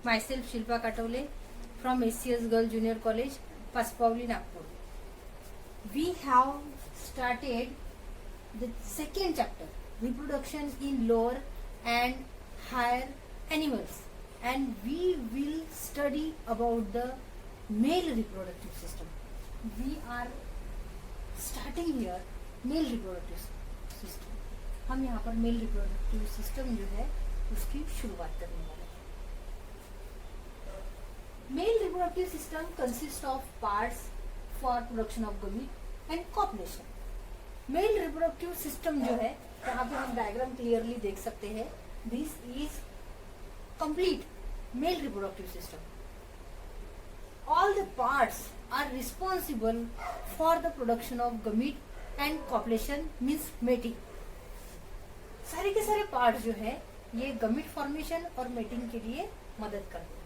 Myself Shilpa Katole from SCS Girl Junior College, Paspavli, Nagpur. We have started the second chapter, reproduction in lower and higher animals, and we will study about the male reproductive system. We are starting here male reproductive system. हम यहाँ पर mail reproductive system जो है उसकी शुरुआत करने वाले हैं. Mail reproductive system consist of parts for production of gamete and copulation. Mail reproductive system जो है, यहाँ पे हम डायग्राम क्लियरली देख सकते हैं. This is complete mail reproductive system. All the parts are responsible for the production of gamete and copulation means mating. सारे के सारे पार्ट जो है ये गमीट फॉर्मेशन और मेटिंग के लिए मदद करते हैं.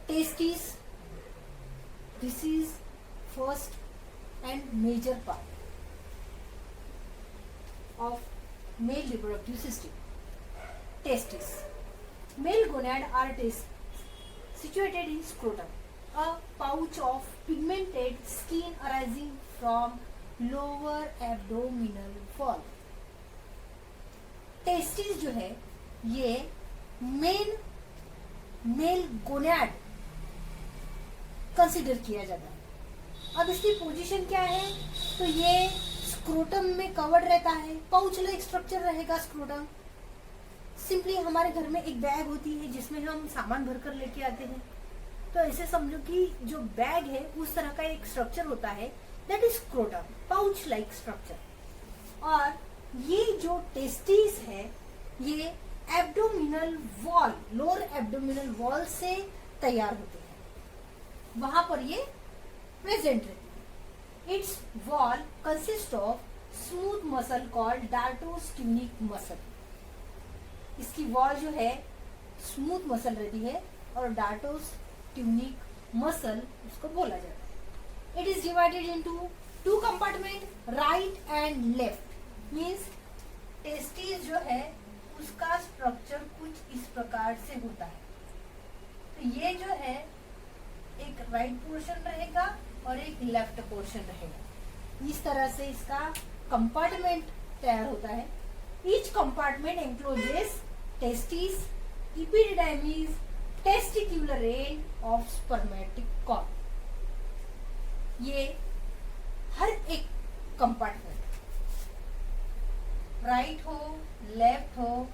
Testis, this is first and major part of male reproductive system. Testis, male gonad are situated in scrotum, a pouch of pigmented skin arising from lower abdominal wall. Testis जो है ये mail gonad consider किया जाता है. अब इसकी position क्या है, तो ये स्क्रोटम में कवर्ड रहता है. पाउच लाइक स्ट्रक्चर रहेगा स्क्रोटम. सिंपली हमारे घर में एक बैग होती है जिसमें हम सामान भरकर लेके आते हैं, तो ऐसे समझो कि जो बैग है उस तरह का एक स्ट्रक्चर होता है, that is scrotum, pouch like structure. और ये जो टेस्टिस है ये abdominal wall, lower abdominal wall से तैयार होते हैं, वहां पर ये प्रेजेंट रहती है. It's wall consist of smooth muscle called dartos tunic muscle. इसकी वॉल जो है स्मूथ मसल रहती है और डार्टोस्ट्यूनिक मसल उसको बोला जाता है. It is divided into two compartment, right and left. Means testis जो है उसका स्ट्रक्चर कुछ इस प्रकार से होता है. तो ये जो है एक राइट पोर्शन रहेगा और एक लेफ्ट पोर्शन रहेगा. इस तरह से इसका कंपार्टमेंट तैयार होता है. Each compartment encloses testis, epididymis, testicular end of spermatic cord. ये हर एक कंपार्टमेंट, राइट हो लेफ्ट हो,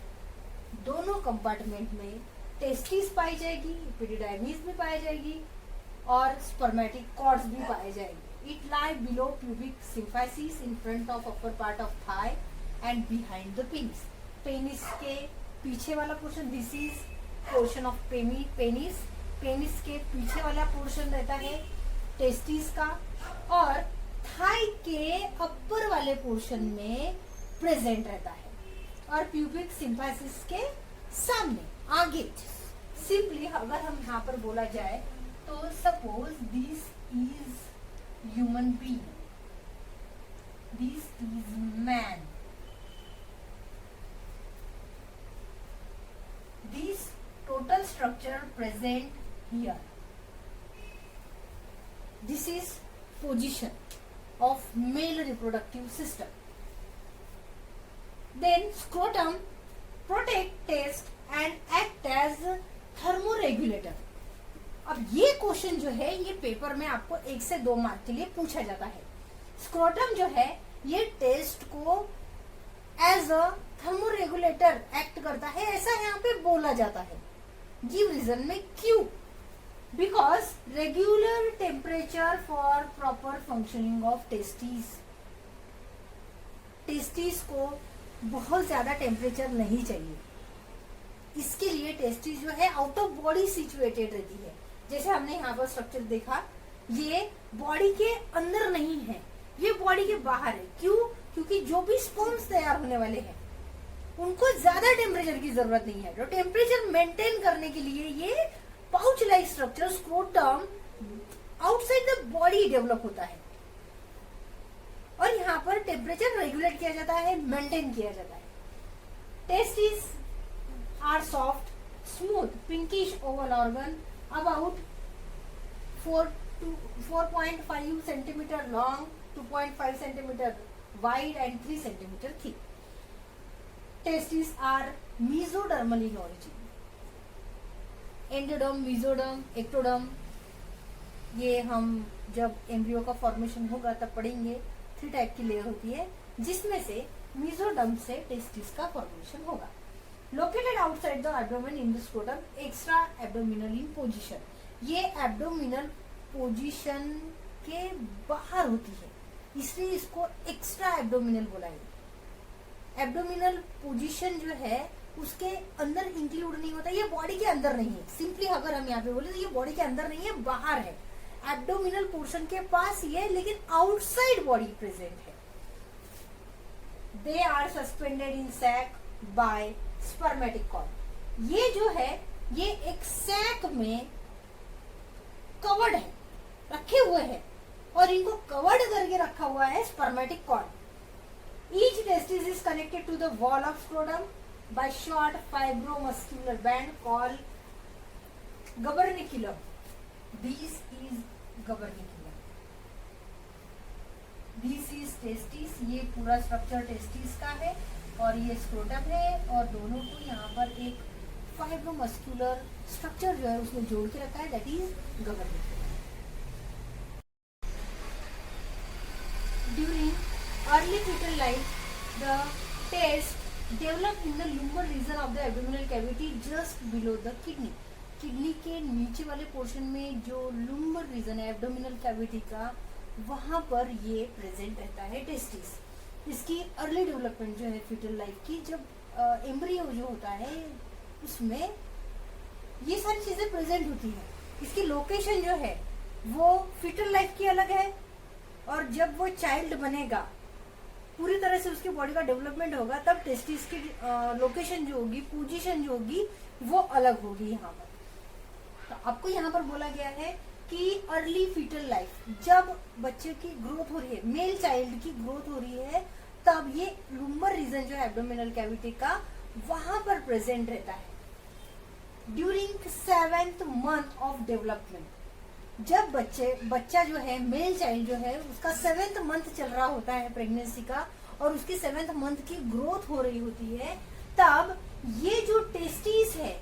दोनों कंपार्टमेंट में टेस्टिस पाई जाएगी, एपिडिडाइमिस भी पाई जाएगी और स्पर्मेटिक कॉर्ड्स भी पाई जाएगी. It lie below pubic symphysis in front of upper part of thigh and behind the penis. Penis के पीछे वाला portion, this is portion of penis. Penis के पीछे वाला पोर्शन रहता है टेस्टिस का, और थाई के अपर वाले पोर्शन में प्रेजेंट रहता है, और प्यूबिक सिम्फाइसिस के सामने आगे. सिंपली अगर हम यहाँ पर बोला जाए तो suppose this is human being, this is man. This total structure present here. This is position of male reproductive system. Then scrotum protect, test and act as thermoregulator. अब ये क्वेश्चन जो है ये पेपर में आपको 1 से 2 मार्क के लिए पूछा जाता है. स्क्रोटम जो है ये टेस्ट को एज अ थर्मोरेगुलेटर एक्ट करता है, ऐसा यहाँ पे बोला जाता है. गिव रीजन में क्यों? Because regular temperature for proper functioning of testis. Testis को बहुत ज्यादा टेम्परेचर नहीं चाहिए, इसके लिए टेस्टिस जो है आउट ऑफ बॉडी सिचुएटेड रहती है. जैसे हमने यहाँ पर स्ट्रक्चर देखा, ये बॉडी के अंदर नहीं है, ये बॉडी के बाहर है. क्यों? क्योंकि जो भी स्पर्म्स तैयार होने वाले हैं उनको ज्यादा टेम्परेचर की जरूरत नहीं है. तो टेम्परेचर मेंटेन करने के लिए ये pouch like structure scrotum outside the body develop होता है, और यहाँ पर टेम्परेचर रेगुलेट किया जाता है, मेंटेन किया जाता है. Testis are soft, smooth pinkish oval organ about 4 to 4.5 centimeter long, 2.5 centimeter wide and 3 centimeter thick. Testes are mesodermal in origin. Endoderm, mesoderm, ectoderm, ये हम जब एम्ब्रियो का फॉर्मेशन होगा तब पढ़ेंगे। 3 टाइप की लेयर होती है, जिसमें से मेसोडर्म से टेस्टिस का फॉर्मेशन होगा। Located outside the abdomen in the scrotum, extra abdominal in position, ये एब्डोमिनल पोजीशन के बाहर होती है, इसलिए इसको एक्स्ट्रा एब्डोमिनल बोला है। एब्डोमिनल पोजीशन जो है उसके अंदर इंक्लूड नहीं होता, ये बॉडी के अंदर नहीं है। सिंपली अगर हम यहाँ पे बोले तो ये बॉडी के अंदर नहीं है, बाहर है, एब्डोमिनल पोर्शन के पास ही है, लेकिन आउटसाइड बॉडी प्रेजेंट है। They are suspended in sac by spermatic cord, ये जो है ये एक सैक में कवर्ड है, रखे हुए हैं, और इनको कवर्ड करके रखा हुआ है spermatic cord. Each testis is connected to the wall of scrotum by short fibromuscular band called gubernaculum. This is gubernaculum. This is testis, ये पूरा स्ट्रक्चर टेस्टिस का है और ये स्क्रोटम है, और दोनों को यहाँ पर एक फाइब्रोमस्कुलर स्ट्रक्चर जो है उसमें जोड़ के रखा है, that is gubernaculum. During early fetal life, the test develop in the lumbar region of the abdominal cavity just below the kidney. Kidney के नीचे वाले पोर्शन में जो लुम्बर रीजन है एब्डोमिनल कैविटी का, वहां पर ये प्रेजेंट रहता है टेस्टिस। इसकी अर्ली डेवलपमेंट जो है फीटल लाइफ की, जब एम्ब्रियो जो होता है उसमें ये सारी चीजें प्रेजेंट होती है। इसकी लोकेशन जो है वो फीटल लाइफ की अलग है, और जब वो चाइल्ड बनेगा, पूरी तरह से उसकी बॉडी का डेवलपमेंट होगा, तब टेस्टिस की लोकेशन जो होगी, पोजीशन जो होगी, वो अलग होगी। यहाँ पर तो आपको यहाँ पर बोला गया है कि अर्ली फीटल लाइफ, जब बच्चे की ग्रोथ हो रही है, मेल चाइल्ड की ग्रोथ हो रही है, तब ये लुम्बर रीजन जो है एब्डोमिनल कैविटी का, वहां पर प्रेजेंट रहता है। During 7th month of development, जब बच्चा जो है, मेल चाइल्ड जो है, उसका 7th मंथ चल रहा होता है प्रेगनेंसी का, और उसकी 7th मंथ की ग्रोथ हो रही होती है, तब ये जो टेस्टिस है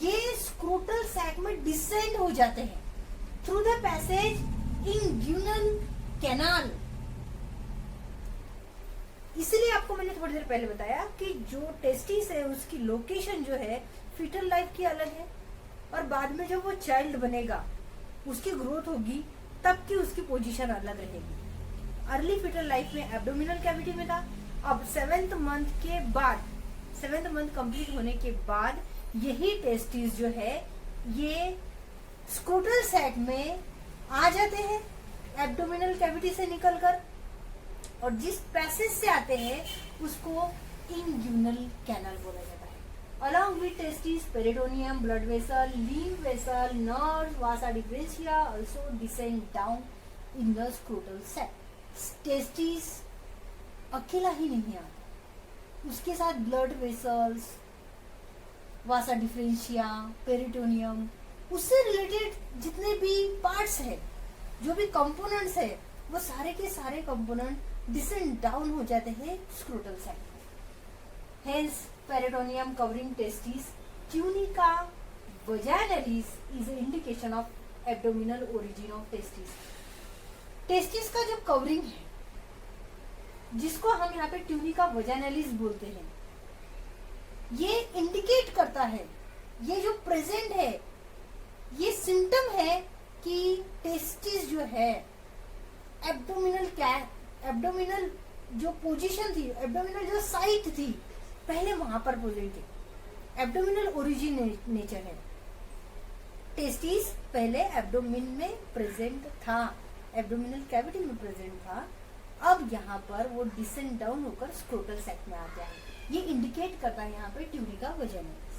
ये स्क्रोटल सैक में डिसेंड हो जाते हैं थ्रू द पैसेज इंग्यूनल कैनाल। इसलिए आपको मैंने थोड़ी देर पहले बताया कि जो टेस्टिस है उसकी लोकेशन जो है फीटल लाइफ की अलग है, और बाद में जब वो चाइल्ड बनेगा, उसकी ग्रोथ होगी, तब की उसकी पोजीशन अलग रहेगी। अर्ली फीटल लाइफ में एब्डोमिनल कैविटी में था, अब 7th मंथ के बाद, 7th मंथ कंप्लीट होने के बाद यही टेस्टिस जो है ये स्क्रोटल सैक में आ जाते हैं एब्डोमिनल कैविटी से निकलकर, और जिस पैसेज से आते हैं उसको इंग्यूनल कैनाल बोला जाता है। Along with testes, peritoneum, blood vessel, lymph vessel, nerves, vasa differentia also descend down in the scrotal sac. Testes अकेला ही नहीं आता, उसके साथ ब्लड वेसल्स, वासा डिफरेंशिया, पेरिटोनियम, उससे रिलेटेड जितने भी पार्ट्स है, जो भी कंपोनेंट्स है, वो सारे के सारे कंपोनेंट डिसेंड डाउन हो जाते हैं scrotal sac. Hence, peritoneum covering testes, tunica vaginalis is an indication of abdominal origin of testes. Testis का जो कवरिंग है, जिसको हम यहाँ पे ट्यूनिका वजाइनालिस बोलते हैं, ये इंडिकेट करता है, ये जो प्रेजेंट है, ये सिम्टम है कि टेस्टिस जो है एब्डोमिनल जो पोजीशन थी, एब्डोमिनल जो साइट थी, पहले वहां पर प्रेजेंट थी। एब्डोमिनल ओरिजिन नेचर है, टेस्टिस पहले एब्डोमिन में प्रेजेंट था, एब्डोमिनल कैविटी में प्रेजेंट था, अब यहाँ पर वो डिसेंड डाउन होकर स्क्रोटल सैक में आ गया है। ये इंडिकेट करता है यहाँ पे tunica vaginalis.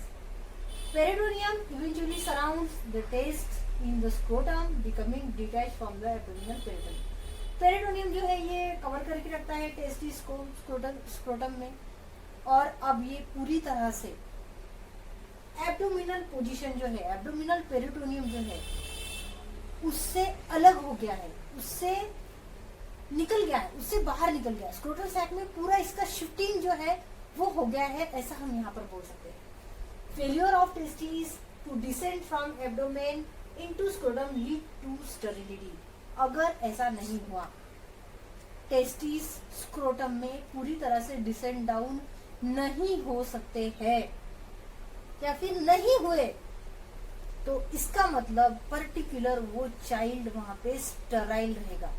Peritoneum eventually surrounds the test in the scrotum, becoming detached from the abdominal peritoneum. Peritoneum जो है ये कवर करके रखता है टेस्टिस को, स्क्रोटम में, और अब ये पूरी तरह से एब्डोमिनल पोजीशन जो है, एब्डोमिनल पेरिटोनियम जो है उससे अलग हो गया है, उससे निकल गया है, उससे बाहर निकल गया है। स्क्रोटल सैक में पूरा इसका शिफ्टिंग जो है वो हो गया है, ऐसा हम यहाँ पर बोल सकते हैं। Failure of testis to descend from abdomen into scrotum lead to sterility. अगर ऐसा नहीं हुआ, टेस्टिस स्क्रोटम में पूरी तरह से डिसेंड डाउन नहीं हो सकते हैं या फिर नहीं हुए, तो इसका मतलब पर्टिकुलर वो चाइल्ड वहां पे स्टेराइल रहेगा,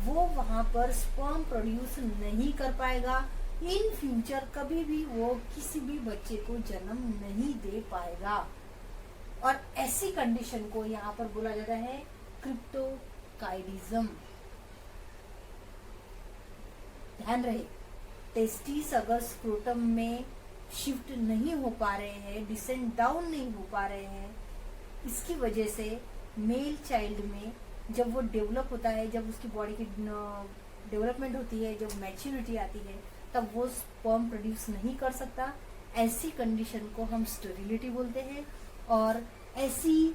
वो वहां पर स्पर्म प्रोड्यूस नहीं कर पाएगा। इन फ्यूचर कभी भी वो किसी भी बच्चे को जन्म नहीं दे पाएगा। और ऐसी कंडीशन को यहाँ पर बोला जाता है क्रिप्टोकाइडिज्म। ध्यान रहे, टेस्टिस अगर स्क्रोटम में शिफ्ट नहीं हो पा रहे हैं, डिसेंड डाउन नहीं हो पा रहे हैं, इसकी वजह से मेल चाइल्ड में जब वो डेवलप होता है, जब उसकी बॉडी की डेवलपमेंट होती है, जब मैच्योरिटी आती है, तब वो स्पर्म प्रोड्यूस नहीं कर सकता। ऐसी कंडीशन को हम स्टेरिलिटी बोलते हैं। और ऐसी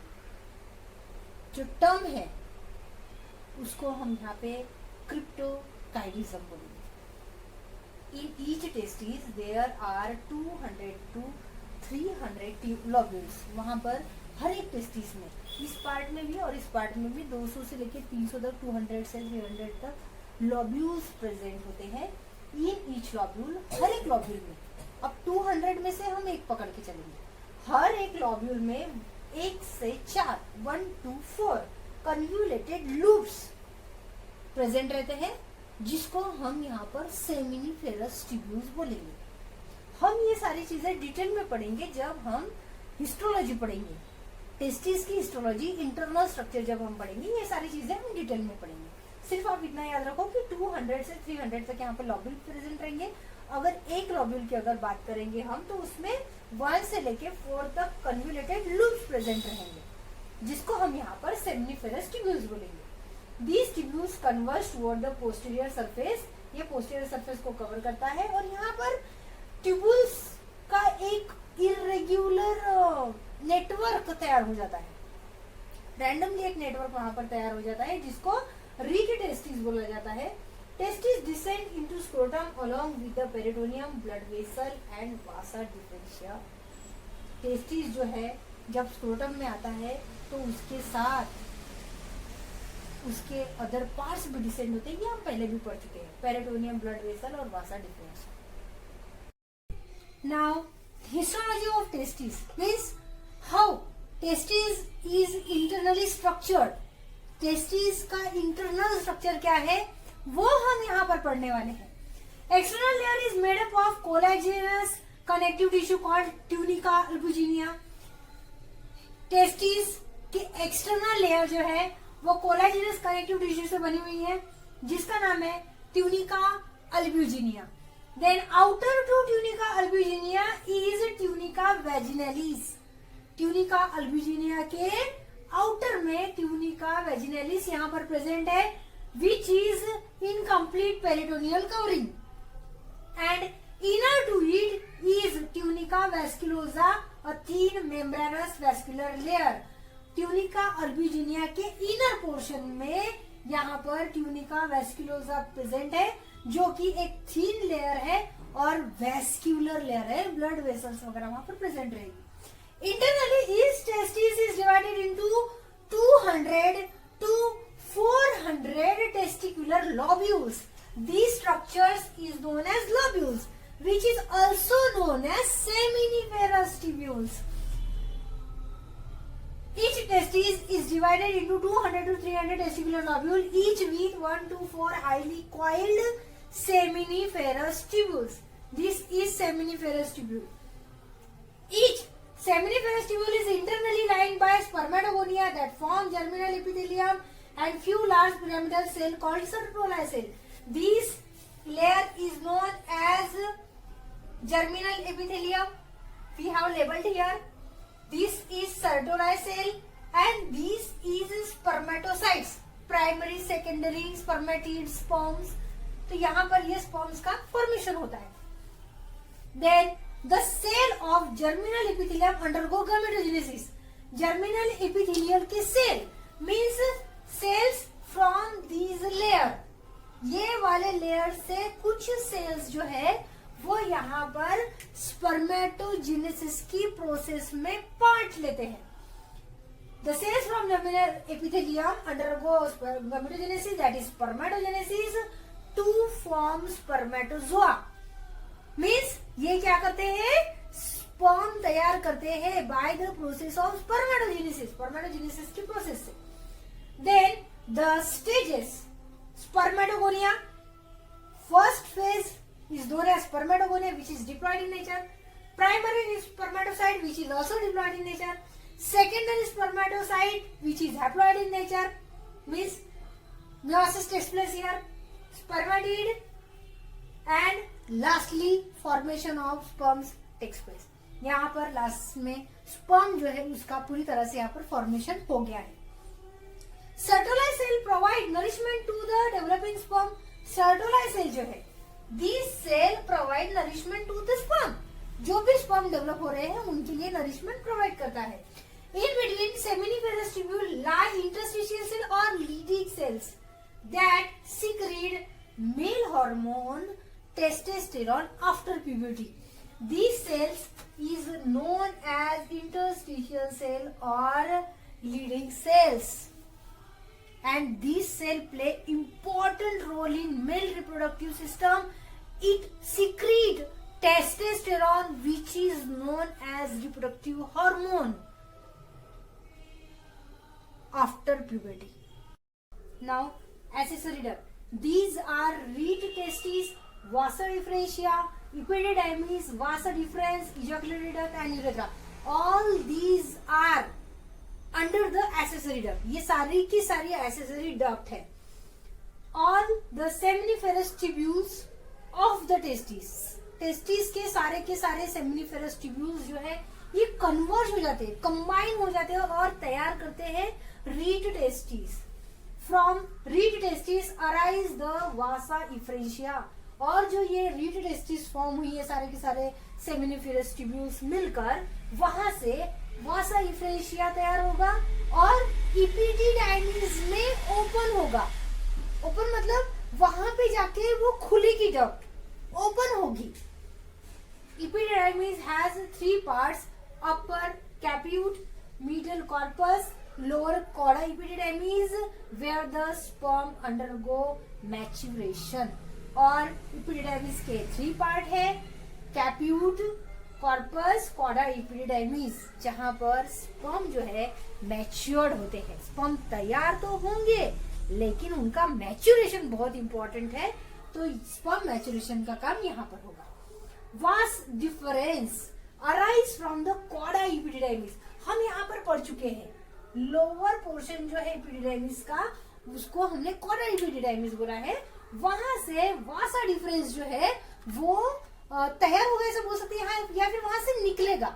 जो टर्म है उसको हम यहाँ पे क्रिप्टोकाइडिज्म बोलेंगे। In each testis there are 200 to 300 lobules। वहां पर हर एक टेस्टिस में, इस पार्ट में भी और इस पार्ट में भी 200 से लेकर 300 तक, 200 से 300 तक लॉब्यूल्स प्रेजेंट होते हैं। इन ईच लॉब्यूल, हर एक लॉब्यूल में, अब 200 में से हम एक पकड़ के चलेंगे, हर एक लॉब्यूल में 1 से 4 1 to 4 कन्व्यूलेटेड लूप्स प्रेजेंट रहते हैं, जिसको हम यहाँ पर सेमिनिफेरस ट्यूब्यूल्स बोलेंगे। हम ये सारी चीजें डिटेल में पढ़ेंगे जब हम हिस्टोलॉजी पढ़ेंगे, टेस्टिस की हिस्टोलॉजी, इंटरनल स्ट्रक्चर जब हम पढ़ेंगे, ये सारी चीजें हम डिटेल में पढ़ेंगे। सिर्फ आप इतना याद रखो कि 200 से 300 तक यहाँ पर लॉब्यूल प्रेजेंट रहेंगे। अगर एक लॉब्यूल की अगर बात करेंगे हम, तो उसमें 1 से लेके 4 तक कन्व्यूलेटेड लूप्स प्रेजेंट रहेंगे, जिसको हम यहाँ पर सेमिनिफेरस ट्यूब्यूल्स बोलेंगे। These tubules converge toward the posterior surface। ये posterior surface को कवर करता है और यहाँ पर ट्यूबुल्स का एक इरेग्युलर नेटवर्क तैयार हो जाता है, रैंडमली एक नेटवर्क वहां पर तैयार हो जाता है, जिसको रिच टेस्टिस बोला जाता है। Testis descend into scrotum along with the peritoneum, blood vessel and Vasa differentia. Testis जो है जब स्क्रोटम में आता है तो उसके साथ उसके अदर पार्ट्स भी डिसेंड होते हैं, ये हम पहले भी पढ़ चुके हैं, पेरिटोनियम, ब्लड वेसल और vasa deferentia. Now histology of testis means how testis is internally structured. Testis का इंटरनल स्ट्रक्चर क्या है वो हम यहाँ पर पढ़ने वाले हैं। External layer is made up of collagenous connective tissue called tunica albuginea. Testis की एक्सटर्नल लेयर जो है वो कोलेजिनस कनेक्टिव टिश्यू से बनी हुई है, जिसका नाम है tunica albuginea. Then outer to tunica albuginea is tunica vaginalis. Tunica albuginea के आउटर में ट्यूनिका वेजिनलिस यहाँ पर प्रेजेंट है, which is incomplete peritoneal covering. And inner to it is tunica vasculosa, a thin membranous vascular layer. Tunica albuginea के inner portion में यहाँ पर tunica वेस्कुलोसा present है, जो कि एक थिन लेयर है और वेस्क्यूलर लेयर है, ब्लड वेसल्स वगैरह वहां पर प्रेजेंट रहेगी। Internally each testis is divided into 200 to 400 testicular lobules. These structures is known as lobules, which is also known as seminiferous tubules. Each testis is divided into 200 to 300 testicular lobules, each with 1 to 4 highly coiled seminiferous tubules. This is seminiferous tubule. Each seminiferous tubule is internally lined by spermatogonia that form germinal epithelium and few large pyramidal cells called sertoli cell. This layer is known as germinal epithelium. We have labeled here. This is sertoli cell and this is spermatocytes, primary, secondary, spermatid, sperms. तो यहाँ पर ये sperms का formation होता है. Then The cell of germinal epithelium undergo gametogenesis. Germinal epithelial के cell means cells from these layer. ये वाले लेयर से कुछ सेल्स जो है वो यहाँ पर स्पर्मेटोजेनेसिस की प्रोसेस में पार्ट लेते हैं. The cells from germinal epithelium undergo gametogenesis, that is spermatogenesis, to form spermatozoa. Means ये क्या करते हैं, स्पर्म तैयार करते हैं by the process of spermatogenesis, spermatogenesis की प्रोसेस से. Then the stages, spermatogonia, first phase is known as spermatogonia, which is diploid in nature. Primary spermatocyte, which is also diploid in nature. Secondary spermatocyte, which is haploid in nature, means meiosis takes place here. Spermatid, and lastly formation of sperms takes place. यहाँ पर last में sperm जो है उसका पूरी तरह से यहाँ पर फॉर्मेशन हो गया है. Sertoli cell provide nourishment to the developing sperm. Sertoli cell जो है, these cell provide nourishment to the sperm. जो भी स्पर्म डेवलप हो रहे हैं उनके लिए नरिशमेंट प्रोवाइड करता है. In between seminiferous tubule lie interstitial cell or leading cells that secrete male hormone testosterone after puberty. These cells is known as interstitial cell or leading cells. And these cells play important role in male reproductive system. It secrete testosterone, which is known as reproductive hormone after puberty. Now, accessory duct. These are reed testes, vasa differentia, epididymis, vasa deferens, ejaculatory duct and urethra. All these are under the accessory duct. ये सारी की सारी accessory duct है. All the seminiferous tubules of the testes. Testis के सारे seminiferous tubules जो है ये कन्वर्ज हो जाते हैं, कंबाइन हो जाते हैं और तैयार करते हैं read testis. From read testis arise the वासा इफ्रेंशिया. और जो ये रीड टेस्टिस फॉर्म हुई है सारे के सारे सेमिनिफेरस ट्यूब्यूल्स मिलकर वहां से वासा इफ्रेंशिया तैयार होगा और इपिडिडाइमिस में ओपन होगा. ओपन मतलब वहां पे जाके वो खुलेगी, डक्ट ओपन होगी. Epididymis has three parts: upper capute, middle corpus, lower cauda epididymis, where the sperm undergo maturation. और epididymis के 3 पार्ट है: capute, corpus, cauda epididymis, जहाँ पर स्पर्म जो है मैच्योर्ड होते हैं. स्पर्म तैयार तो होंगे लेकिन उनका मैच्योरेशन बहुत इंपॉर्टेंट है, तो स्पर्म मैच्योरेशन का काम यहाँ पर होगा. Vas deferens arise from the cauda epididymis. हम यहाँ पर पढ़ चुके हैं लोअर पोर्शन जो है इपिडिडाइमिस का, उसको हमने कॉडा इपिडिडाइमिस बोला है. वहां से वासा डिफरेंस जो है वो तैयार होगा ऐसा बोल सकते हैं, या फिर वहां से निकलेगा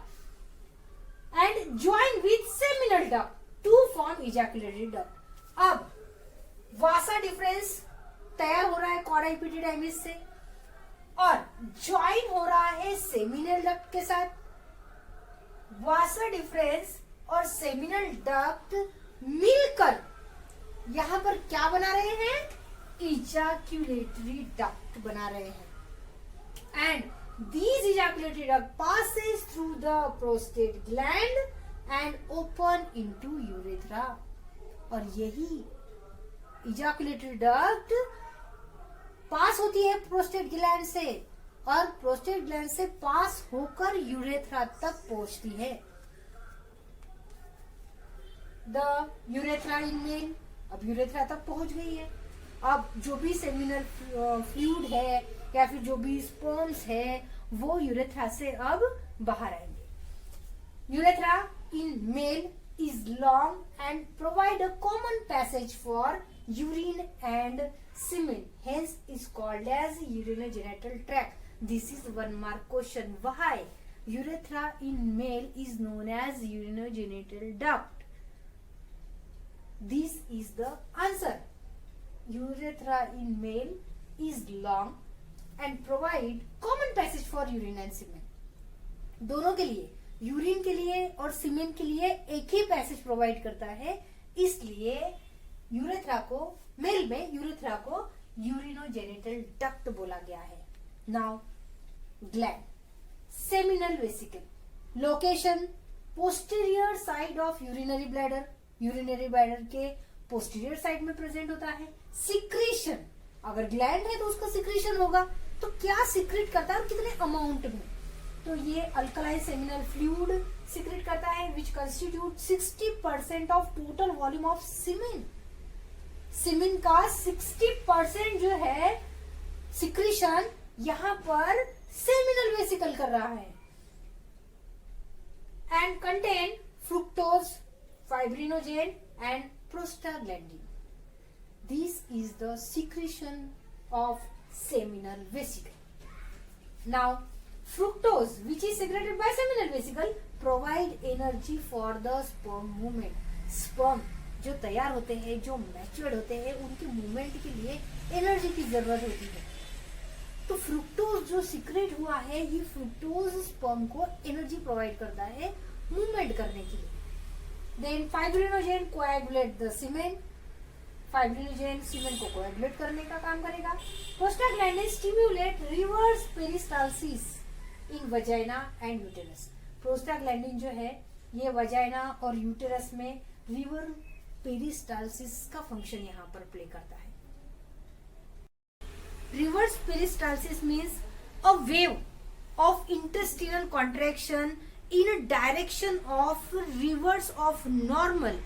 and join with seminal duct to form ejaculatory duct. अब वासा डिफरेंस तैयार हो रहा है कॉडा इपिडिडाइमिस से और ज्वाइन हो रहा है सेमिनल डक्ट के साथ. वासा डिफरेंस और सेमिनल डक्ट मिलकर यहां पर क्या बना रहे हैं, इजैकुलेटरी डक्ट बना रहे हैं. And these ejaculatory duct passes through the prostate gland and open into urethra. और यही ejaculatory duct पास होती है प्रोस्टेट ग्लैंड से और प्रोस्टेट ग्लैंड से पास होकर यूरेथ्रा तक पहुंचती है. द यूरेथ्रा इन मेल, अब यूरेथ्रा तक पहुंच गई है. अब जो भी सेमिनल फ्लूइड है या फिर जो भी स्पर्म्स है वो यूरेथ्रा से अब बाहर आएंगे. Urethra in male is long and provide a common passage for urine and semen, hence is called as urinogenital tract. This is one mark question. Why urethra in male is known as urinogenital duct? This is the answer. Urethra in male is long and provide common passage for urine and semen. दोनों के लिए, urine के लिए और सीमेन के लिए एक ही passage provide करता है, इसलिए यूरेथ्रा को, मेल में यूरेथ्रा को यूरिनोजेनिटल डक्ट बोला गया है। Now gland, seminal vesicle, location posterior side of urinary bladder, urinary bladder के पोस्टीरियर साइड में प्रेजेंट होता है। सिक्रीशन, अगर ग्लैंड है तो उसका सिक्रीशन होगा, तो क्या सिक्रेट करता है और कितने अमाउंट में, तो ये अल्कलाइन सेमिनल फ्लूइड सिक्रेट करता है which constitute 60% of total volume of semen. Semen का 60% जो है सिक्रीशन यहां पर सेमिनल वेसिकल कर रहा है। And contain fructose, fibrinogen and prostaglandin. This is the secretion of seminal vesicle. Now, fructose, which is secreted by seminal vesicle, provide energy for the sperm movement. Sperm जो तैयार होते हैं, जो मैच्योर्ड होते हैं, उनके मूवमेंट के लिए एनर्जी की जरूरत होती है। तो फ्रुक्टोज जो सिक्रेट हुआ है, ये फ्रुक्टोज स्पर्म को एनर्जी प्रोवाइड करता है मूवमेंट करने के लिए। Then fibrinogen coagulate the semen, fibrinogen semen को कोएगुलेट करने का काम करेगा। Prostaglandin stimulate reverse peristalsis in vagina and uterus. Prostaglandin जो है ये वजाइना और यूटेरस में रिवर पेरिस्टाल्सिस का फंक्शन यहाँ पर प्ले करता है। Reverse peristalsis means a wave of intestinal contraction in a direction of reverse of normal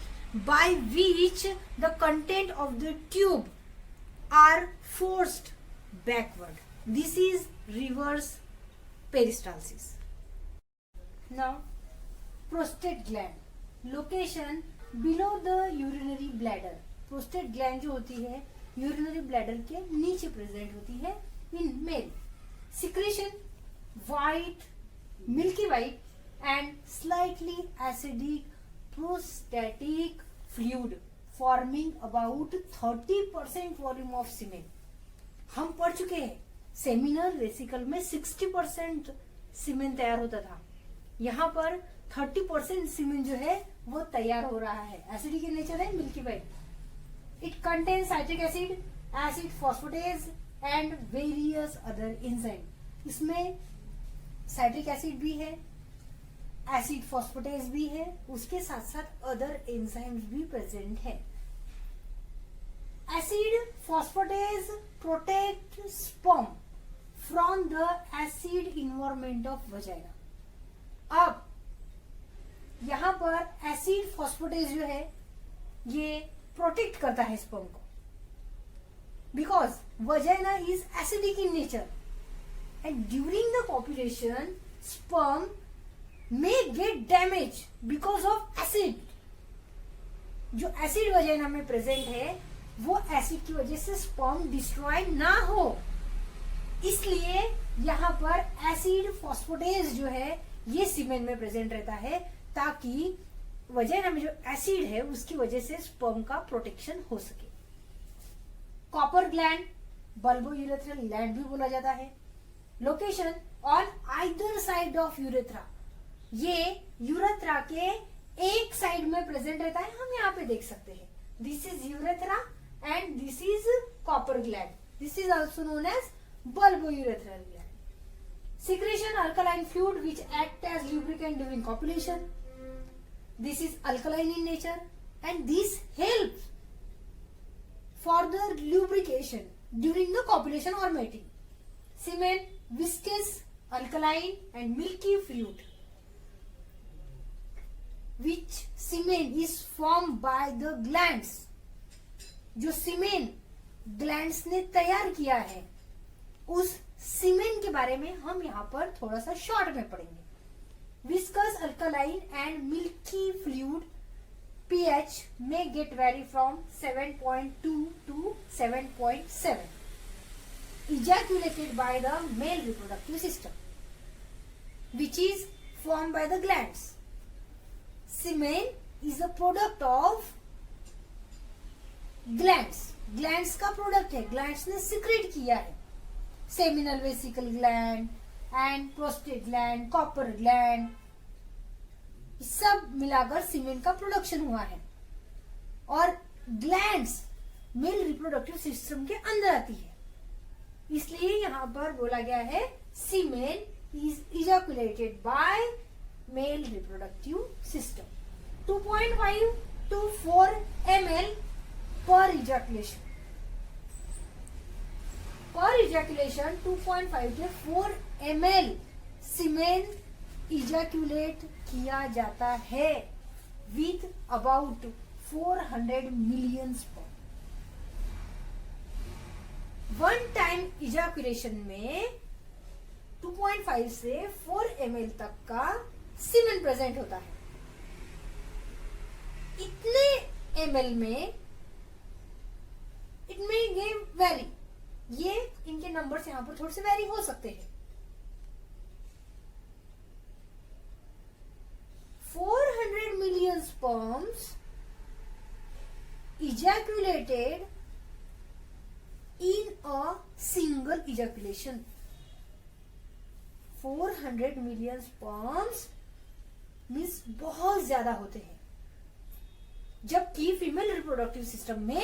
by which the content of the tube are forced backward. This is reverse peristalsis. Now, prostate gland location below the urinary bladder. Prostate gland जो होती है urinary bladder के नीचे present होती है in male. Secretion white, milky white and slightly acidic prostatic fluid forming about 30% volume of semen. हम पढ़ चुके हैं सेमिनल वेसिकल में 60% सीमेन तैयार होता था, यहाँ पर 30% सीमेन जो है वो तैयार हो रहा है। एसिडिक इन नेचर है, milky white. It contain citric acid, acid phosphatase and various other enzyme. इसमें साइट्रिक एसिड भी है, एसिड फॉस्फेटेज भी है, उसके साथ साथ अदर एंजाइम्स भी प्रेजेंट है। Acid phosphatase protect sperm from the acid environment of vagina. अब यहां पर एसिड फॉस्फेटेज जो है ये प्रोटेक्ट करता है स्पर्म को, because vagina is acidic in nature and during the copulation sperm may get damage because of acid. जो एसिड वजाइना में प्रेजेंट है वो एसिड की वजह से स्पर्म डिस्ट्रॉय ना हो, इसलिए यहाँ पर एसिड फॉस्फेटेज जो है ये सीमेन में प्रेजेंट रहता है, ताकि वजाइना में जो एसिड है उसकी वजह से स्पर्म का प्रोटेक्शन हो सके। Copper gland, bulbo urethral gland भी बोला जाता है। Location on either side of urethra, ये यूरेथ्रा के एक साइड में प्रेजेंट रहता है, हम यहाँ पे देख सकते हैं। This is urethra and this is Cowper gland. This is also known as bulbourethral gland. Secretion alkaline fluid which act as lubricant during copulation. This is alkaline in nature and this helps for the lubrication during the copulation or mating. Semen, viscous, alkaline and milky fluid. Which semen is formed by the glands. जो सीमेन glands ने तैयार किया है उस सीमेन के बारे में हम यहाँ पर थोड़ा सा शॉर्ट में पढ़ेंगे। Viscous, alkaline and milky fluid pH may get vary from 7.2 to 7.7 ejaculated by the male reproductive system which is formed by the glands. Semen is a product of glands. Glands का product है, glands ने secrete किया है। Seminal vesicle gland and prostate gland, copper gland, सब मिलाकर सीमेन का production हुआ है। और ग्लैंड्स मेल रिप्रोडक्टिव सिस्टम के अंदर आती है, इसलिए यहाँ पर बोला गया है semen is ejaculated by male reproductive system. 2.5 to 4 ml per ejaculation। पर इजैकुलेशन 2.5 से 4 ml सीमेन इजैकुलेट किया जाता है with about 400 million sperm. One time ejaculation में 2.5 से 4 ml तक का सीमेन प्रेजेंट होता है। इतने ml में इट मे ये वेरी, ये इनके नंबर्स यहां पर थोड़े से वेरी हो सकते हैं। 400 million sperms ejaculated in a single ejaculation। 400 million sperms means बहुत ज्यादा होते हैं, जबकि फीमेल रिप्रोडक्टिव सिस्टम में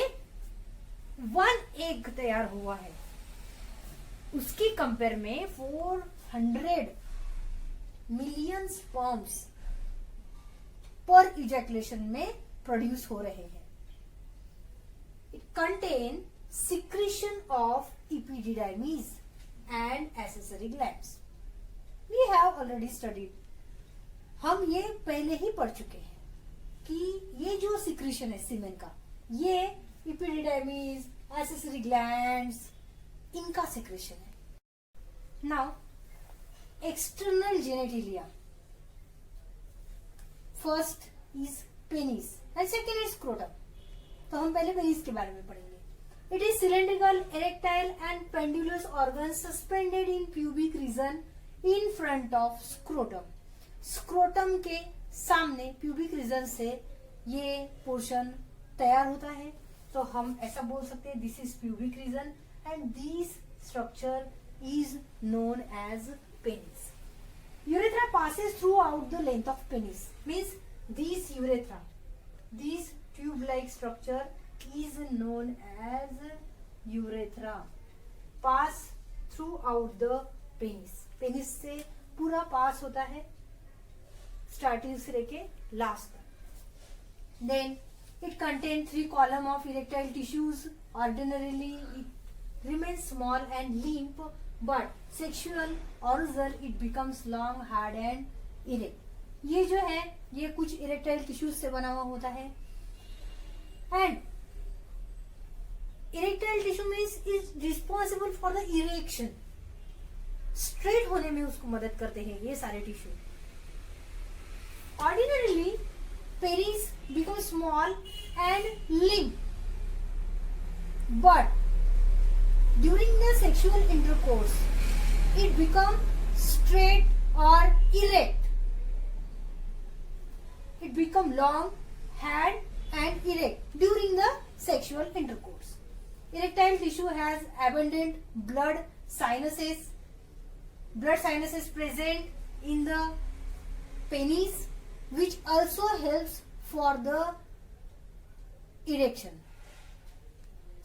1 एग तैयार हुआ है, उसकी कंपेयर में 400 मिलियन स्पर्म्स पर इजैकुलेशन में प्रोड्यूस हो रहे हैं। It contain secretion of epididymis and accessory glands। We have already studied, हम ये पहले ही पढ़ चुके हैं कि ये जो सिक्रीशन है सीमेन का, ये epididymis, accessory glands, इनका सिक्रीशन है। Now external genitalia, first is penis and second is scrotum. तो हम पहले पेनिस के बारे में पढ़ेंगे। It is cylindrical, erectile and pendulous organs suspended in pubic region in front of scrotum। Scrotum के सामने प्यूबिक रीजन से ये पोर्शन तैयार होता है, तो हम ऐसा बोल सकते हैं this is pubic region and this structure is known as penis. Urethra passes throughout the length of penis, means this urethra, this tube like structure is known as urethra, pass throughout the penis। Penis से पूरा पास होता है starting से लेके last तक। Then it contain 3 column of erectile tissues। Ordinarily it remains small and limp, but sexual arousal it becomes long, hard and erect। ये जो है ये कुछ इरेक्टाइल टिश्यूज से बना हुआ होता है and erectile tissue means is responsible for the erection. Straight होने में उसको मदद करते हैं ये सारे tissue. Ordinarily, penis becomes small and limp, but during the sexual intercourse, it becomes straight or erect. It becomes long, hard, and erect during the sexual intercourse. Erectile tissue has abundant blood sinuses. Blood sinuses present in the penis, which also helps for the erection।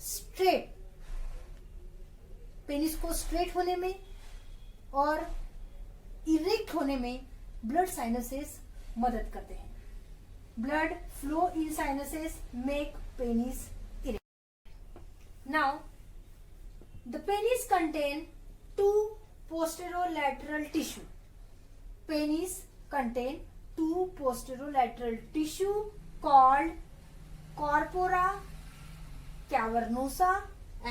Straight, penis को straight होने में और erect होने में blood sinuses मदद करते हैं। Blood flow in sinuses make penis erect. Now the penis contain 2 posterolateral tissue। Penis contain 2 posterolateral tissue called corpora cavernosa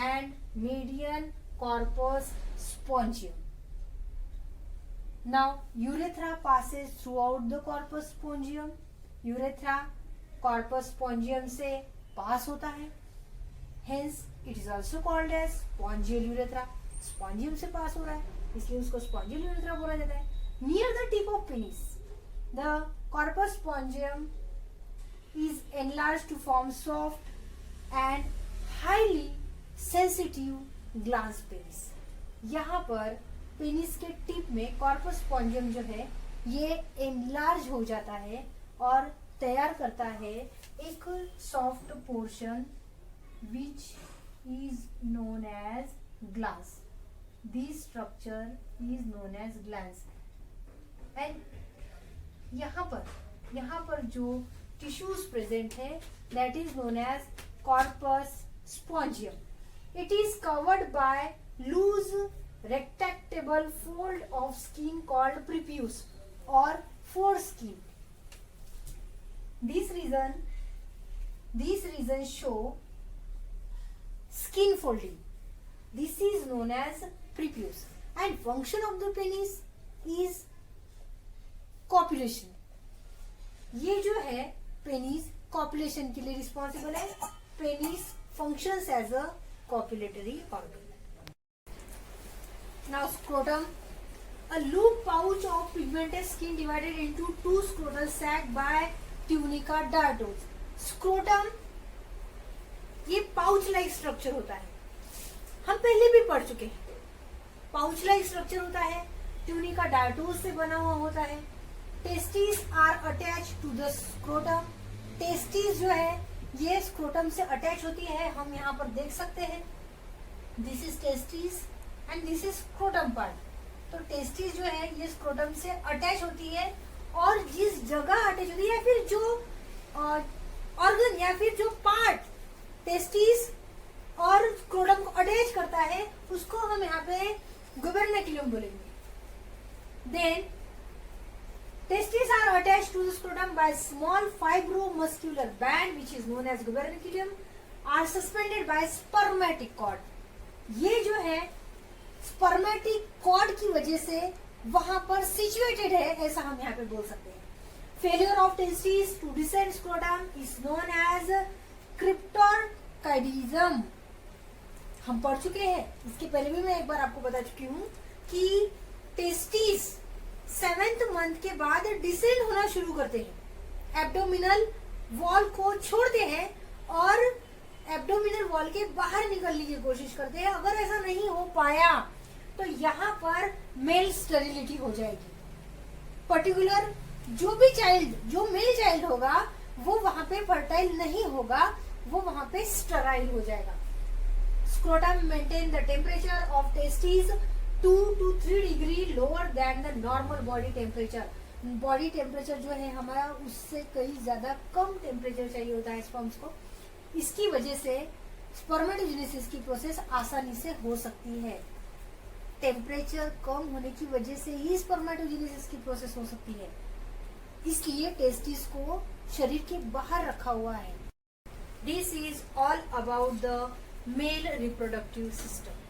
and median corpus spongium। Now urethra passes throughout the corpus spongium। urethra corpus spongium से पास होता है, hence it is also called as spongial urethra। spongium से पास हो रहा है इसलिए उसको spongial urethra बोला जाता है। Near the tip of penis, the corpus spongium is enlarged to form soft and highly sensitive glans penis। यहाँ पर पेनिस के टिप में कॉर्पस स्पॉन्जियम जो है ये एनलार्ज हो जाता है और तैयार करता है एक soft portion which is known as glans. This structure is known as glans. And यहाँ पर जो टिश्यूज प्रेजेंट है that is known as corpus spongiosum. It is covered by loose retractable fold of skin called prepuce or foreskin. These regions show skin folding. This is known as prepuce. And function of the penis is copulation. ये जो है penis copulation के लिए responsible है. Penis functions as a copulatory organ. Now scrotum, a loop pouch of pigmented skin divided into two scrotal sac by tunica dartos. Scrotum ये pouch like structure होता है. हम पहले भी पढ़ चुके हैं. पाउच लाइक स्ट्रक्चर होता है, ट्यूनिका डार्टोस से बना हुआ होता है. Testis are attach to the scrotum. Testis जो है ये स्क्रोटम से अटैच होती है. हम यहाँ पर देख सकते हैं. This is testis and this is scrotum part. तो टेस्टिस जो है ये स्क्रोटम से अटैच होती है और जिस जगह अटैच होती है या फिर जो ऑर्गन या फिर जो पार्ट टेस्टिस और स्क्रोटम को अटैच करता है उसको हम यहाँ पे गुबर्नेक्युलम बोलेंगे. Then testes are attached to the scrotum by small fibromuscular band which is known as gubernaculum are suspended by spermatic cord. ये जो है स्पर्मेटिक कॉर्ड की वजह से वहां पर सिचुएटेड है, ऐसा हम यहाँ पे बोल सकते हैं. Failure of testis to descend scrotum is known as cryptorchidism. हम पढ़ चुके हैं. इसके पहले भी मैं एक बार आपको बता चुकी हूँ कि टेस्टिस 7th मंथ के बाद डिसेंड होना शुरू करते हैं. एब्डोमिनल वॉल को छोड़ते हैं और एब्डोमिनल वॉल के बाहर निकलने की कोशिश करते हैं. अगर ऐसा नहीं हो पाया तो यहाँ पर मेल स्टेरिलिटी हो जाएगी. पर्टिकुलर जो मेल चाइल्ड होगा वो वहां पे फर्टाइल नहीं होगा, वो वहां पे स्टेराइल हो जाएगा. Scrotum maintain the temperature of testis 2 to 3 degree lower than the normal body temperature. Body temperature जो है हमारा उससे कहीं ज्यादा कम टेम्परेचर चाहिए होता है स्पर्म्स को. इसकी वजह से स्पर्मेटोजेनेसिस की प्रोसेस आसानी से हो सकती है. टेम्परेचर कम होने की वजह से ही स्पर्मेटोजेनेसिस की प्रोसेस हो सकती है. इसलिए टेस्टिस को शरीर के बाहर रखा हुआ है. This is all about the mail reproductive system.